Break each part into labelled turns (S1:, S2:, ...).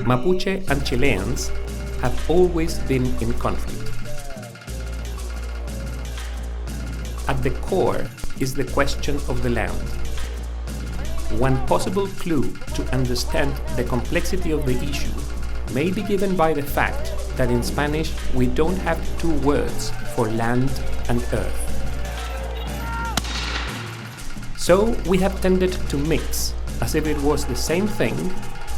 S1: Mapuche and Chileans have always been in conflict. At the core is the question of the land. One possible clue to understand the complexity of the issue may be given by the fact that in Spanish we don't have two words for land and earth. So we have tended to mix, as if it was the same thing,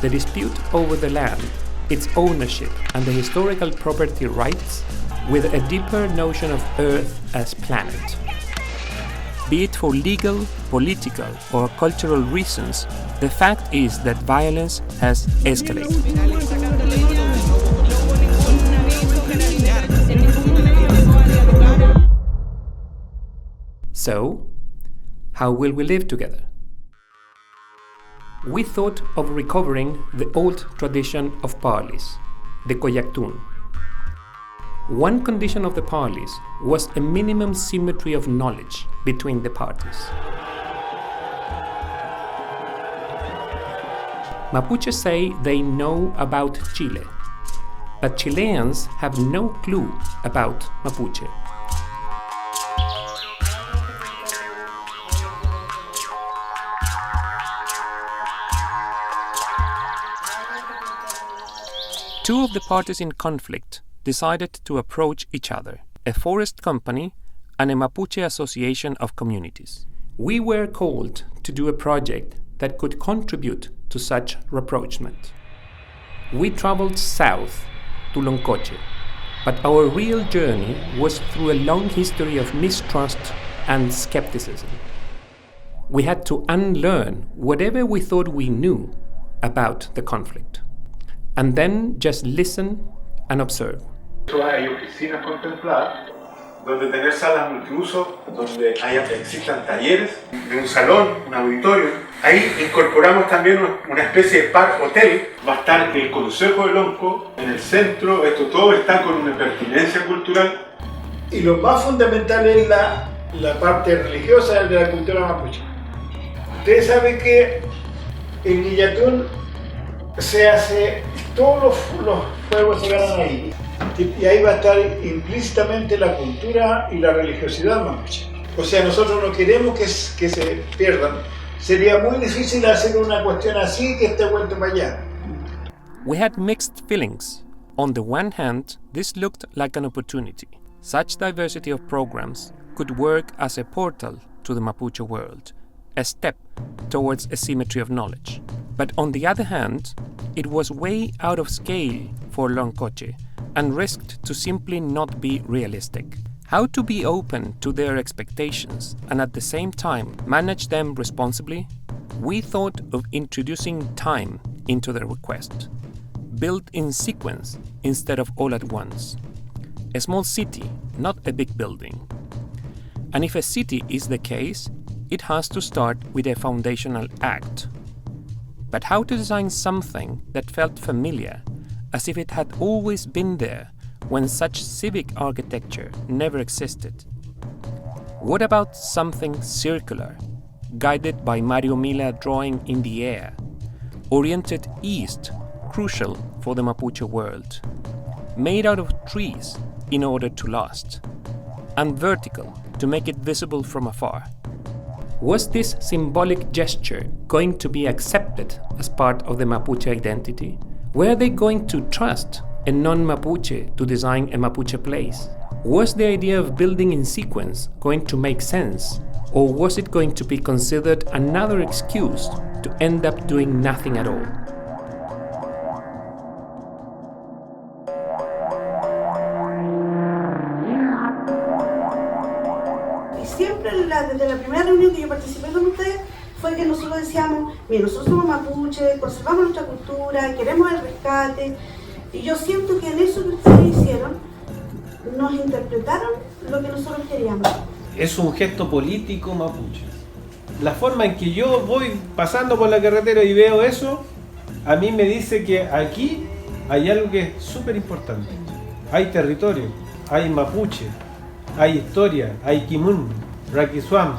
S1: the dispute over the land, its ownership and the historical property rights, with a deeper notion of earth as planet. Be it for legal, political or cultural reasons, the fact is that violence has escalated. So, how will we live together? We thought of recovering the old tradition of parleys, the Koyaüwe. One condition of the parleys was a minimum symmetry of knowledge between the parties. Mapuches say they know about Chile, but Chileans have no clue about Mapuche. Two of the parties in conflict decided to approach each other, a forest company and a Mapuche association of communities. We were called to do a project that could contribute to such rapprochement. We traveled south to Loncoche, but our real journey was through a long history of mistrust and skepticism. We had to unlearn whatever we thought we knew about the conflict, and then just listen and observe.
S2: Hay oficinas contempladas donde tener salas multiusos, donde existan talleres, de un salón, un auditorio. Ahí incorporamos también una especie de park hotel. Va a estar el Consejo de Lonco en el centro. Esto todo está con una pertinencia cultural.
S3: Y lo más fundamental es la parte religiosa de la cultura mapuche. Ustedes saben que en Guillatún se hace, todos los fuegos se ganan ahí. Y ahí va a estar implícitamente la cultura y la religiosidad mapuche. O sea, nosotros no queremos que se pierdan. Sería muy difícil hacer una cuestión así que esté vuelto para allá.
S1: We had mixed feelings. On the one hand, this looked like an opportunity. Such diversity of programs could work as a portal to the Mapuche world, a step towards a symmetry of knowledge. But on the other hand, it was way out of scale for Loncoche and risked to simply not be realistic. How to be open to their expectations and at the same time manage them responsibly? We thought of introducing time into the request, built in sequence instead of all at once. A small city, not a big building. And if a city is the case, it has to start with a foundational act. But how to design something that felt familiar, as if it had always been there when such civic architecture never existed? What about something circular, guided by Mario Mila drawing in the air, oriented east, crucial for the Mapuche world, made out of trees in order to last, and vertical to make it visible from afar? Was this symbolic gesture going to be accepted as part of the Mapuche identity? Were they going to trust a non-Mapuche to design a Mapuche place? Was the idea of building in sequence going to make sense? Or was it going to be considered another excuse to end up doing nothing at all?
S4: Desde la primera reunión que yo participé con ustedes fue que nosotros decíamos, mira, nosotros somos mapuches, conservamos nuestra cultura, queremos el rescate, y yo siento que en eso que ustedes hicieron nos interpretaron lo que nosotros queríamos.
S5: Es un gesto político mapuche. La forma en que yo voy pasando por la carretera y veo eso, a mí me dice que aquí hay algo que es súper importante. Hay territorio, hay mapuche, hay historia, hay kimun, Raquisuam.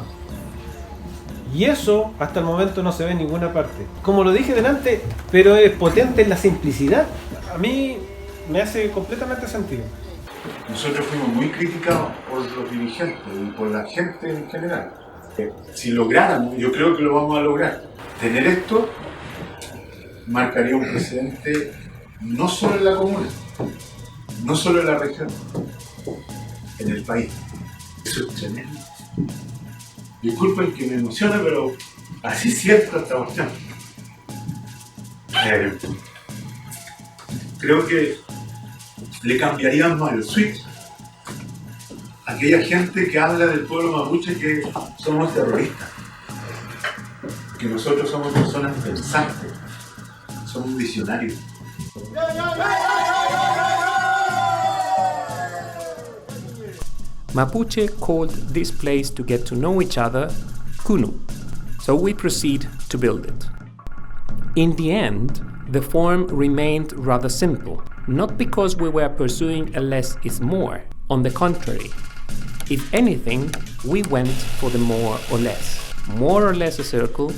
S5: Y eso hasta el momento no se ve en ninguna parte. Como lo dije delante, pero es potente en la simplicidad. A mí me hace completamente sentido.
S2: Nosotros fuimos muy criticados por los dirigentes y por la gente en general. Si lográramos, yo creo que lo vamos a lograr, tener esto marcaría un precedente no solo en la comuna, no solo en la región, en el país. Eso es tremendo. Disculpen que me emocione, pero así siento esta cuestión. Creo que le cambiaríamos el switch a aquella gente que habla del pueblo mapuche que somos terroristas, que nosotros somos personas pensantes, somos visionarios.
S1: Mapuche called this place to get to know each other Künü, so we proceed to build it. In the end, the form remained rather simple, not because we were pursuing a less is more. On the contrary, if anything, we went for the more or less a circle,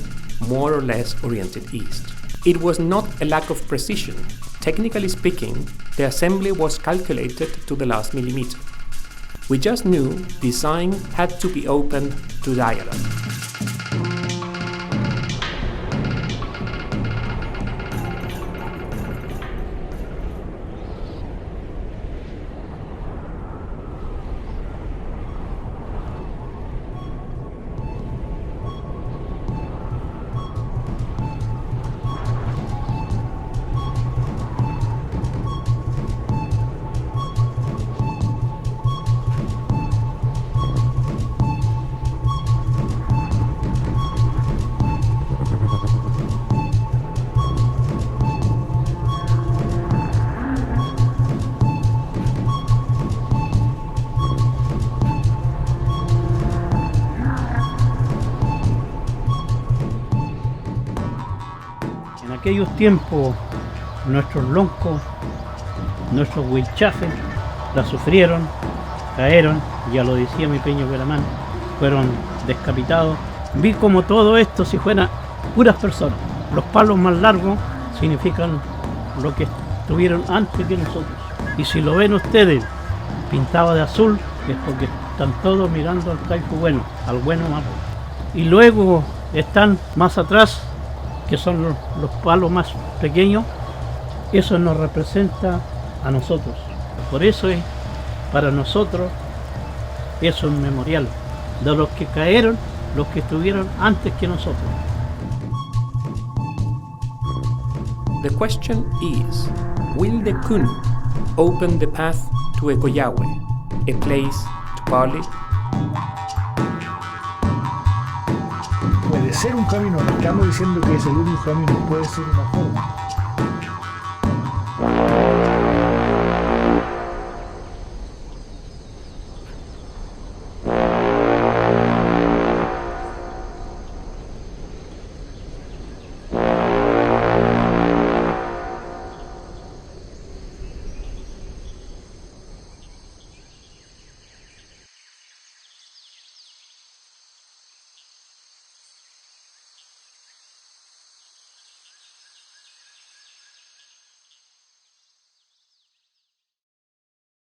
S1: more or less oriented east. It was not a lack of precision. Technically speaking, the assembly was calculated to the last millimeter. We just knew design had to be open to dialogue.
S6: En aquellos tiempos nuestros loncos, nuestros huichafes, la sufrieron, cayeron, ya lo decía mi peño Gueramán, fueron descapitados. Vi como todo esto si fueran puras personas. Los palos más largos significan lo que estuvieron antes que nosotros. Y si lo ven ustedes pintado de azul, es porque están todos mirando al caipo bueno, al bueno mapo. Y luego están más atrás, que son los palos más pequeños, eso nos representa a nosotros. Por eso es, para nosotros, eso es un memorial de los que cayeron, los que estuvieron antes que nosotros.
S1: The question is, will the Künü open the path to a Koyaüwe, a place to parley?
S7: Puede ser un camino, no estamos diciendo que es el único camino, puede ser una forma.